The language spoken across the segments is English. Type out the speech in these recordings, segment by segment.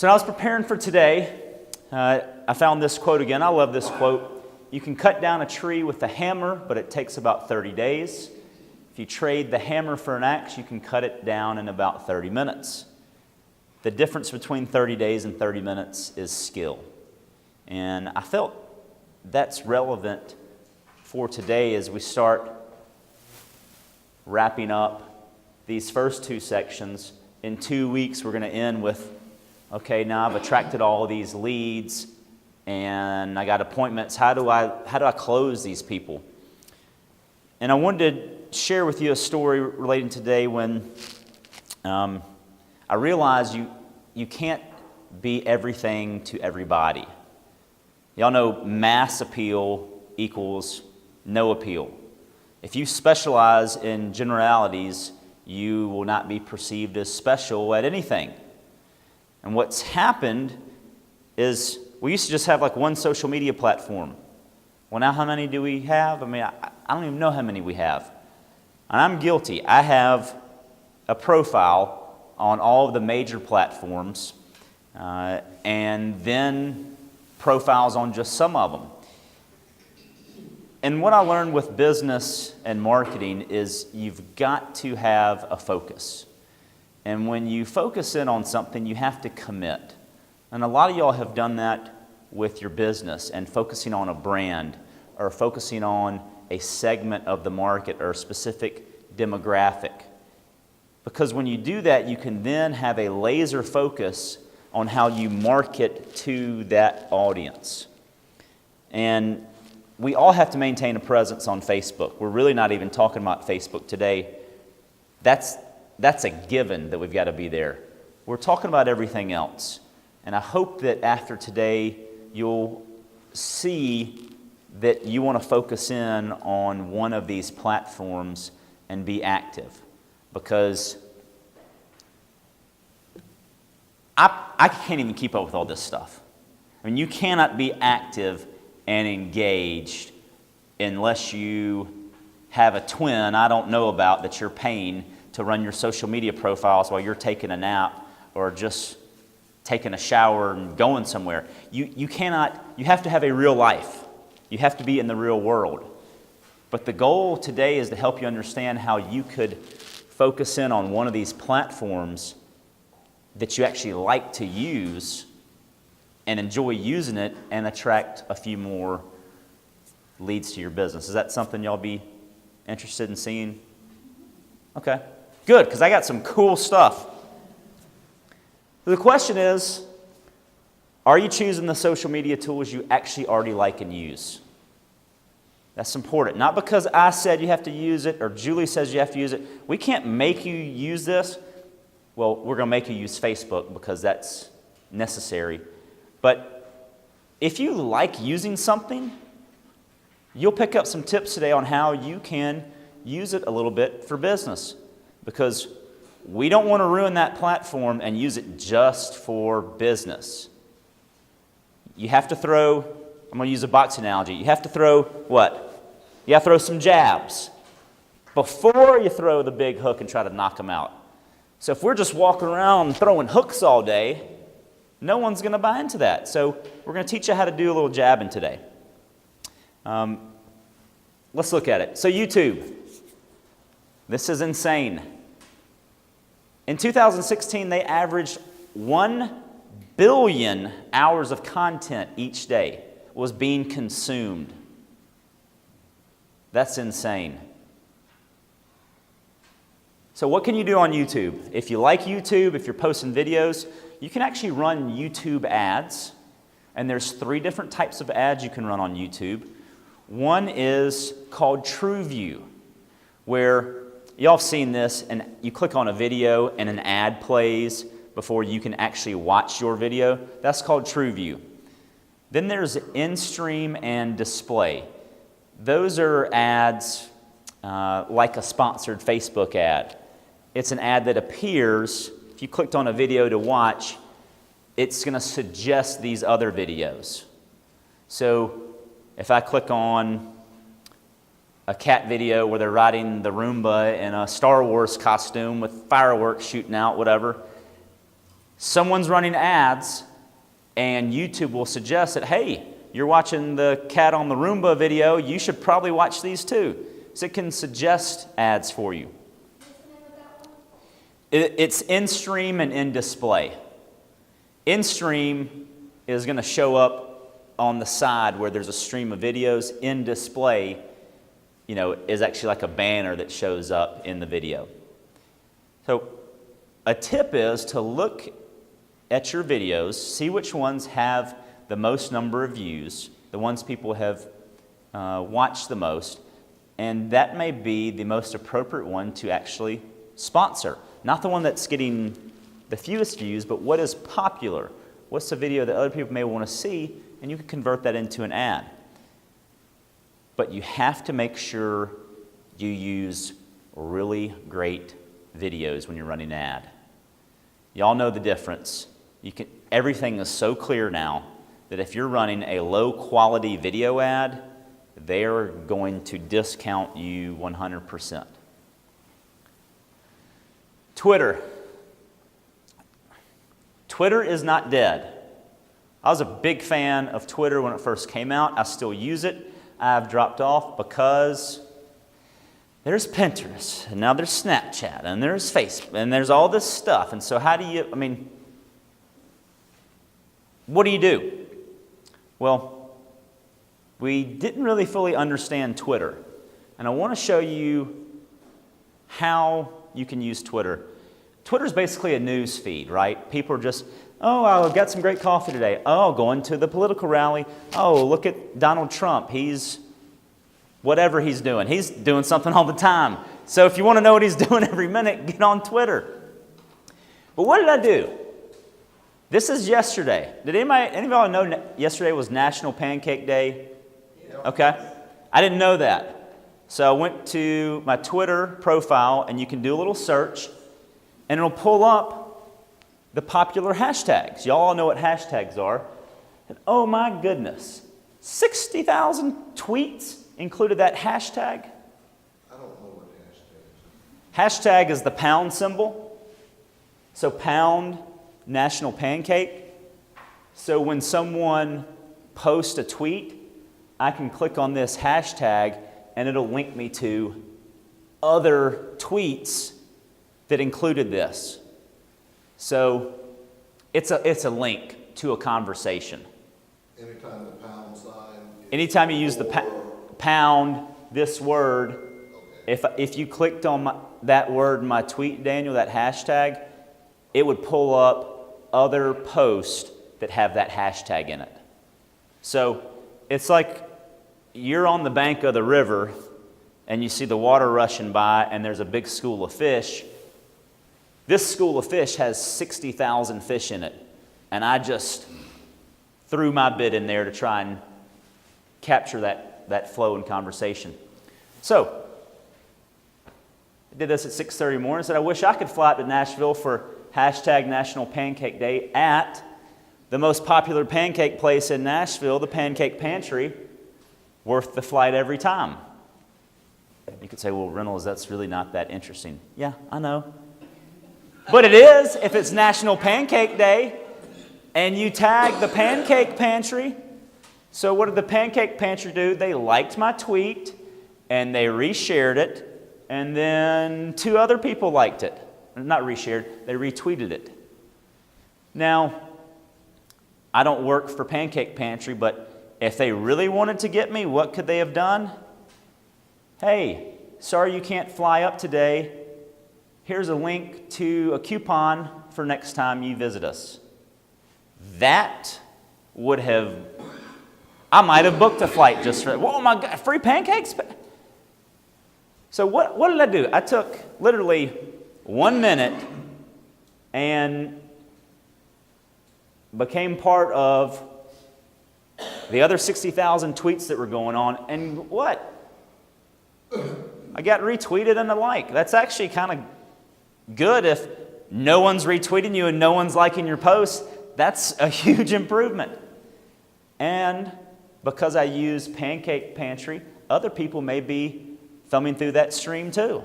So when I was preparing for today, I found this quote again. I love this quote. You can cut down a tree with a hammer, but it takes about 30 days. If you trade the hammer for an axe, you can cut it down in about 30 minutes. The difference between 30 days and 30 minutes is skill. And I felt that's relevant for today as we start wrapping up these first two sections. In 2 weeks, we're going to end with, okay, now I've attracted all these leads and I got appointments. How do I close these people? And I wanted to share with you a story relating today when I realized you can't be everything to everybody. Y'all know mass appeal equals no appeal. If you specialize in generalities, you will not be perceived as special at anything. And what's happened is we used to just have like one social media platform. Well, now how many do we have? I mean, I don't even know how many we have. And I'm guilty. I have a profile on all of the major platforms and then profiles on just some of them. And what I learned with business and marketing is you've got to have a focus. And when you focus in on something, you have to commit. And a lot of y'all have done that with your business and focusing on a brand or focusing on a segment of the market or a specific demographic. Because when you do that, you can then have a laser focus on how you market to that audience. And we all have to maintain a presence on Facebook. We're really not even talking about Facebook today. That's a given that we've got to be there. We're talking about everything else. And I hope that after today, you'll see that you want to focus in on one of these platforms and be active. Because I can't even keep up with all this stuff. I mean, you cannot be active and engaged unless you have a twin I don't know about that you're paying to run your social media profiles while you're taking a nap or just taking a shower and going somewhere. You have to have a real life. You have to be in the real world. But the goal today is to help you understand how you could focus in on one of these platforms that you actually like to use and enjoy using it and attract a few more leads to your business. Is that something y'all be interested in seeing? Okay, good, because I got some cool stuff. The question is, are you choosing the social media tools you actually already like and use? That's important. Not because I said you have to use it or Julie says you have to use it. We can't make you use this. Well, we're going to make you use Facebook because that's necessary. But if you like using something, you'll pick up some tips today on how you can use it a little bit for business. Because we don't want to ruin that platform and use it just for business. You have to throw, I'm going to use a boxing analogy. You have to throw what? You have to throw some jabs before you throw the big hook and try to knock them out. So if we're just walking around throwing hooks all day, no one's going to buy into that. So we're going to teach you how to do a little jabbing today. Let's look at it. So YouTube. This is insane. In 2016, they averaged 1 billion hours of content each day was being consumed. That's insane. So what can you do on YouTube? If you like YouTube, if you're posting videos, you can actually run YouTube ads. And there's 3 different types of ads you can run on YouTube. One is called TrueView, where y'all have seen this, and you click on a video and an ad plays before you can actually watch your video. That's called TrueView. Then there's in-stream and display. Those are ads like a sponsored Facebook ad. It's an ad that appears, if you clicked on a video to watch, it's going to suggest these other videos. So if I click on a cat video where they're riding the Roomba in a Star Wars costume with fireworks shooting out, whatever, someone's running ads, and YouTube will suggest that, hey, you're watching the cat on the Roomba video, you should probably watch these too. So it can suggest ads for you. It's in-stream and in-display. In-stream is going to show up on the side where there's a stream of videos. In-display, is actually like a banner that shows up in the video. So a tip is to look at your videos, see which ones have the most number of views, the ones people have watched the most, and that may be the most appropriate one to actually sponsor. Not the one that's getting the fewest views, but what is popular. What's the video that other people may want to see, and you can convert that into an ad. But you have to make sure you use really great videos when you're running an ad. Y'all know the difference. Everything is so clear now that if you're running a low quality video ad, they're going to discount you 100%. Twitter. Twitter is not dead. I was a big fan of Twitter when it first came out. I still use it. I've dropped off because there's Pinterest, and now there's Snapchat, and there's Facebook, and there's all this stuff. And so what do you do? Well, we didn't really fully understand Twitter. And I want to show you how you can use Twitter. Twitter's basically a news feed, right? People are just, oh, I got some great coffee today. Oh, going to the political rally. Oh, look at Donald Trump. Whatever he's doing something all the time. So if you want to know what he's doing every minute, get on Twitter. But what did I do? This is yesterday. Did anybody know yesterday was National Pancake Day? Yeah. Okay. I didn't know that. So I went to my Twitter profile, and you can do a little search, and it'll pull up the popular hashtags. Y'all all know what hashtags are. And oh my goodness, 60,000 tweets included that hashtag. I don't know what hashtag is. Hashtag is the pound symbol. So pound National Pancake. So when someone posts a tweet, I can click on this hashtag and it'll link me to other tweets that included this. So it's a link to a conversation. Anytime the pound sign. Anytime you use the pound, this word, okay. if you clicked on that word in my tweet, Daniel, that hashtag, it would pull up other posts that have that hashtag in it. So it's like you're on the bank of the river and you see the water rushing by and there's a big school of fish. This school of fish has 60,000 fish in it. And I just threw my bit in there to try and capture that flow in conversation. So I did this at 6:30 in the morning. I said, I wish I could fly out to Nashville for hashtag National Pancake Day at the most popular pancake place in Nashville, the Pancake Pantry, worth the flight every time. You could say, well, Reynolds, that's really not that interesting. Yeah, I know. But it is if it's National Pancake Day and you tag the Pancake Pantry. So what did the Pancake Pantry do? They liked my tweet and they reshared it, and then 2 other people liked it. Not reshared, they retweeted it. Now, I don't work for Pancake Pantry, but if they really wanted to get me, what could they have done? Hey, sorry you can't fly up today. Here's a link to a coupon for next time you visit us. That would have, I might have booked a flight just for, oh my God, free pancakes? So what did I do? I took literally 1 minute and became part of the other 60,000 tweets that were going on. And what? I got retweeted and a like. That's actually kind of good if no one's retweeting you and no one's liking your post. That's a huge improvement. And because I use Pancake Pantry, other people may be thumbing through that stream too.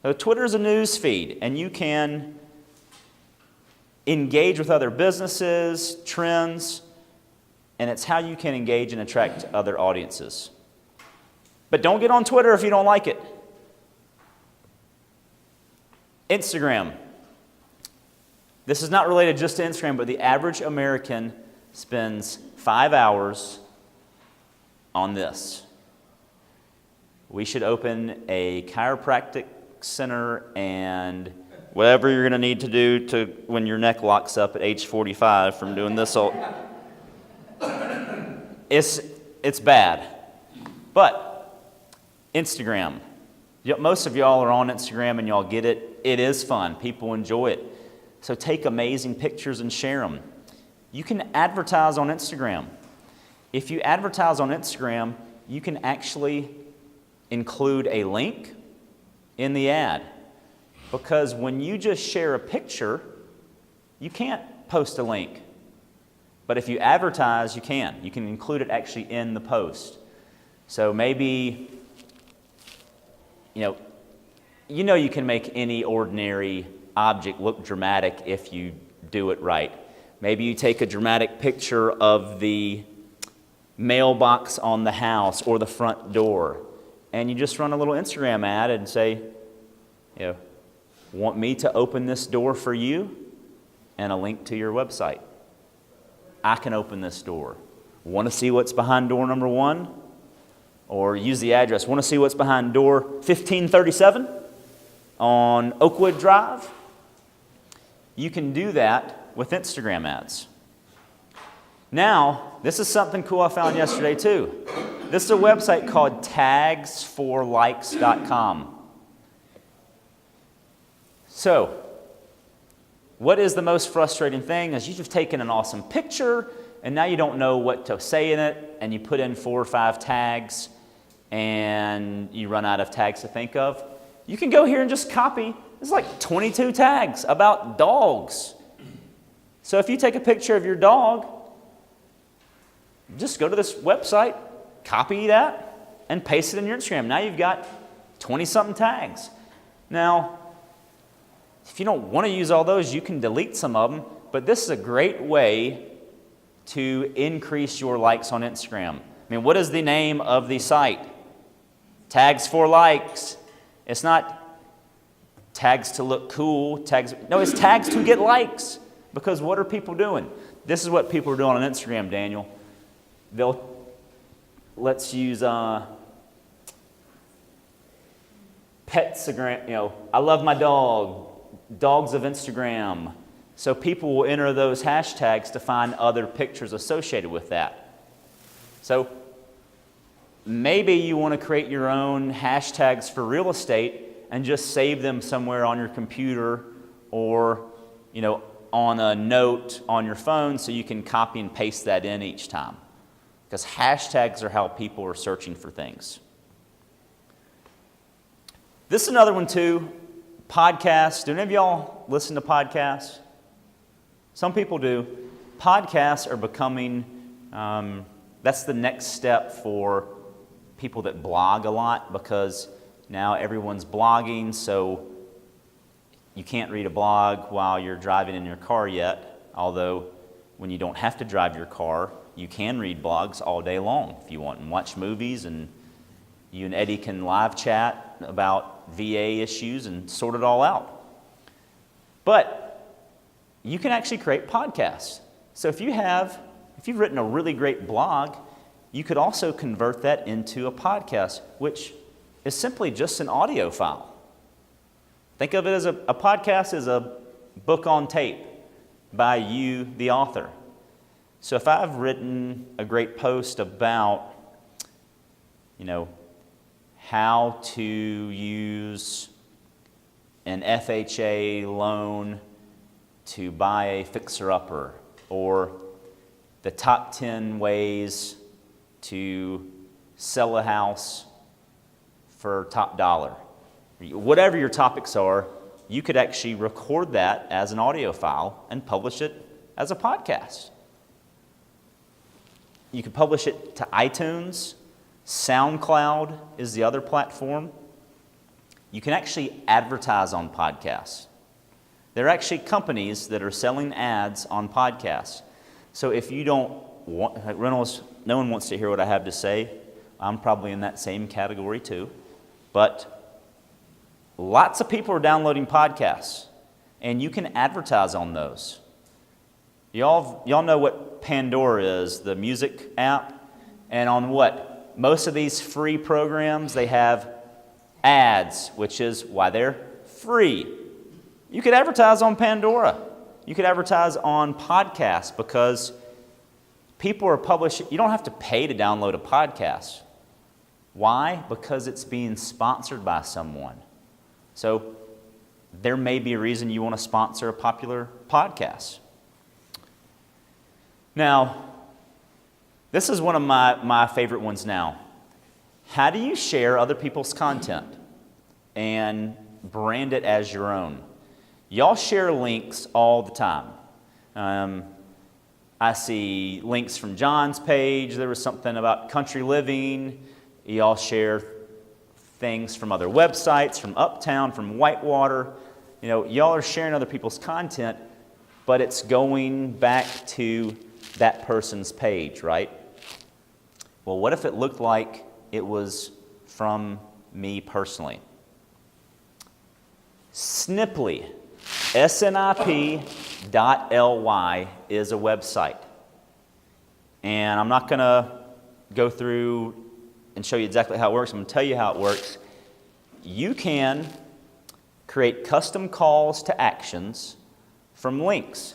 So Twitter is a news feed, and you can engage with other businesses, trends, and it's how you can engage and attract other audiences. But don't get on Twitter if you don't like it. Instagram. This is not related just to Instagram, but the average American spends 5 hours on this. We should open a chiropractic center and whatever you're going to need to do to when your neck locks up at age 45 from doing this all. It's bad. But Instagram. Most of y'all are on Instagram and y'all get it. It is fun. People enjoy it. So take amazing pictures and share them. You can advertise on Instagram. If you advertise on Instagram, you can actually include a link in the ad. Because when you just share a picture, you can't post a link. But if you advertise, you can. You can include it actually in the post. So maybe, you know you can make any ordinary object look dramatic if you do it right. Maybe you take a dramatic picture of the mailbox on the house or the front door, and you just run a little Instagram ad and say, want me to open this door for you? And a link to your website. I can open this door. Want to see what's behind door number 1? Or use the address. Want to see what's behind door 1537 on Oakwood Drive? You can do that with Instagram ads. Now, this is something cool I found yesterday too. This is a website called tagsforlikes.com. So, what is the most frustrating thing is you've taken an awesome picture and now you don't know what to say in it, and you put in 4 or 5 tags and you run out of tags to think of. You can go here and just copy. There's like 22 tags about dogs. So if you take a picture of your dog, just go to this website, copy that, and paste it in your Instagram. Now you've got 20-something tags. Now, if you don't want to use all those, you can delete some of them, but this is a great way to increase your likes on Instagram. I mean, what is the name of the site? Tags for likes. It's not tags to look cool. No, it's tags to get likes. Because what are people doing? This is what people are doing on Instagram, Daniel. Let's use Petsagram. I love my dog. Dogs of Instagram. So people will enter those hashtags to find other pictures associated with that. So maybe you want to create your own hashtags for real estate and just save them somewhere on your computer or, on a note on your phone so you can copy and paste that in each time. Because hashtags are how people are searching for things. This is another one too. Podcasts. Do any of y'all listen to podcasts? Some people do. Podcasts are becoming, that's the next step for people that blog a lot, because now everyone's blogging, so you can't read a blog while you're driving in your car yet, although when you don't have to drive your car, you can read blogs all day long if you want, and watch movies, and you and Eddie can live chat about VA issues and sort it all out. But you can actually create podcasts. So if you've written a really great blog, you could also convert that into a podcast, which is simply just an audio file. Think of it as a podcast is a book on tape by you, the author. So if I've written a great post about, how to use an FHA loan to buy a fixer-upper, or the top 10 ways to sell a house for top dollar. Whatever your topics are, you could actually record that as an audio file and publish it as a podcast. You could publish it to iTunes. SoundCloud is the other platform. You can actually advertise on podcasts. They're actually companies that are selling ads on podcasts. So if you don't want, Reynolds, no one wants to hear what I have to say. I'm probably in that same category too. But lots of people are downloading podcasts, and you can advertise on those. Y'all know what Pandora is, the music app, and on what? Most of these free programs, they have ads, which is why they're free. You could advertise on Pandora. You could advertise on podcasts because people are publishing. You don't have to pay to download a podcast. Why? Because it's being sponsored by someone. So there may be a reason you want to sponsor a popular podcast. Now, this is one of my favorite ones now. How do you share other people's content and brand it as your own? Y'all share links all the time. I see links from John's page. There was something about country living. Y'all share things from other websites, from Uptown, from Whitewater. You know, y'all are sharing other people's content, but it's going back to that person's page, right? Well, what if it looked like it was from me personally? Sniply, snip.ly is a website. And I'm not going to go through and show you exactly how it works. I'm going to tell you how it works. You can create custom calls to actions from links.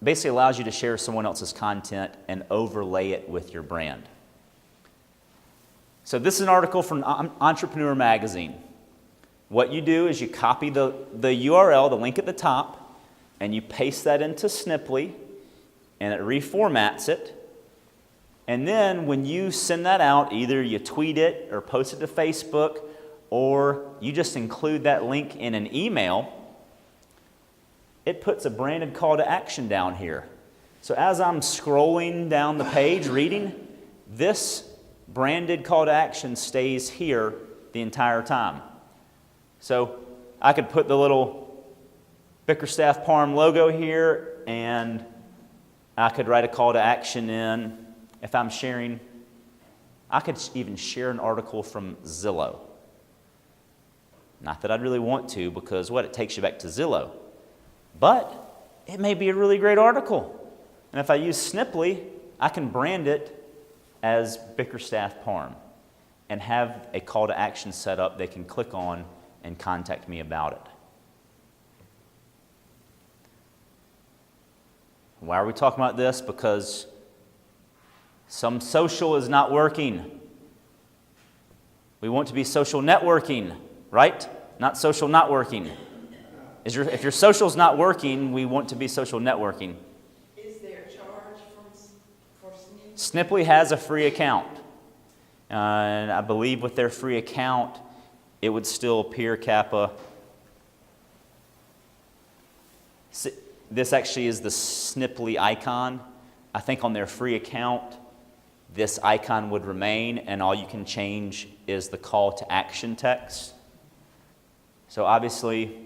Basically allows you to share someone else's content and overlay it with your brand. So this is an article from Entrepreneur Magazine. What you do is you copy the URL, the link at the top, and you paste that into Sniply, and it reformats it. And then when you send that out, either you tweet it or post it to Facebook, or you just include that link in an email, it puts a branded call to action down here. So as I'm scrolling down the page, reading, this branded call to action stays here the entire time. So I could put the little Bickerstaff Parham logo here, and I could write a call to action in. If I'm sharing, I could even share an article from Zillow. Not that I'd really want to, because what? It takes you back to Zillow. But it may be a really great article. And if I use Sniply, I can brand it as Bickerstaff Parham and have a call to action set up they can click on and contact me about it. Why are we talking about this? Because some social is not working. We want to be social networking, right? Not social not working. If your social's not working, we want to be social networking. Is there a charge for Sniply? Sniply has a free account. And I believe with their free account, it would still appear Kappa. This actually is the Sniply icon. I think on their free account, this icon would remain, and all you can change is the call to action text. So obviously,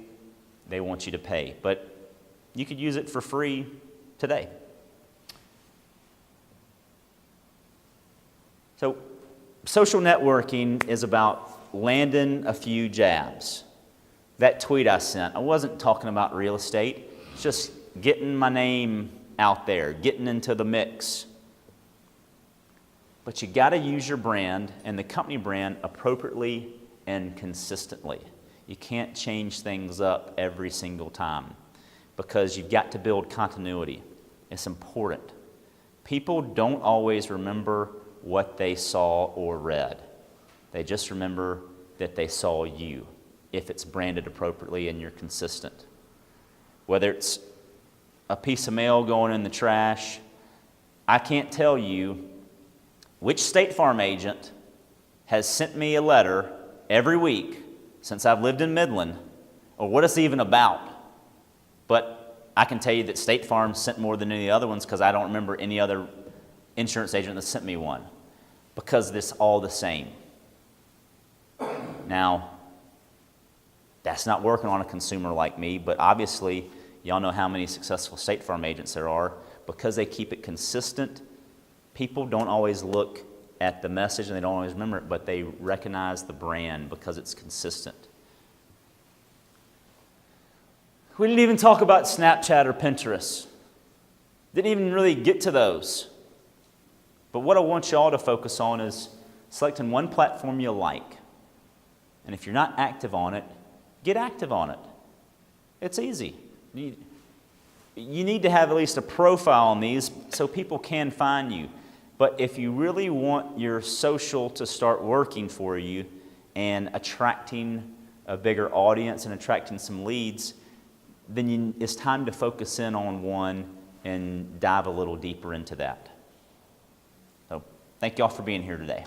they want you to pay, but you could use it for free today. So social networking is about landing a few jabs. That tweet I sent, I wasn't talking about real estate. It's just getting my name out there, getting into the mix. But you got to use your brand and the company brand appropriately and consistently. You can't change things up every single time because you've got to build continuity. It's important. People don't always remember what they saw or read. They just remember that they saw you if it's branded appropriately and you're consistent. Whether it's a piece of mail going in the trash, I can't tell you which State Farm agent has sent me a letter every week since I've lived in Midland, or what it's even about. But I can tell you that State Farm sent more than any other ones because I don't remember any other insurance agent that sent me one, because it's all the same. Now, That's not working on a consumer like me, but obviously, y'all know how many successful State Farm agents there are. Because they keep it consistent, people don't always look at the message and they don't always remember it, but they recognize the brand because it's consistent. We didn't even talk about Snapchat or Pinterest. Didn't even really get to those. But what I want y'all to focus on is selecting one platform you like. And if you're not active on it, get active on it. It's easy. You need to have at least a profile on these so people can find you. But if you really want your social to start working for you and attracting a bigger audience and attracting some leads, then it's time to focus in on one and dive a little deeper into that. So thank y'all for being here today.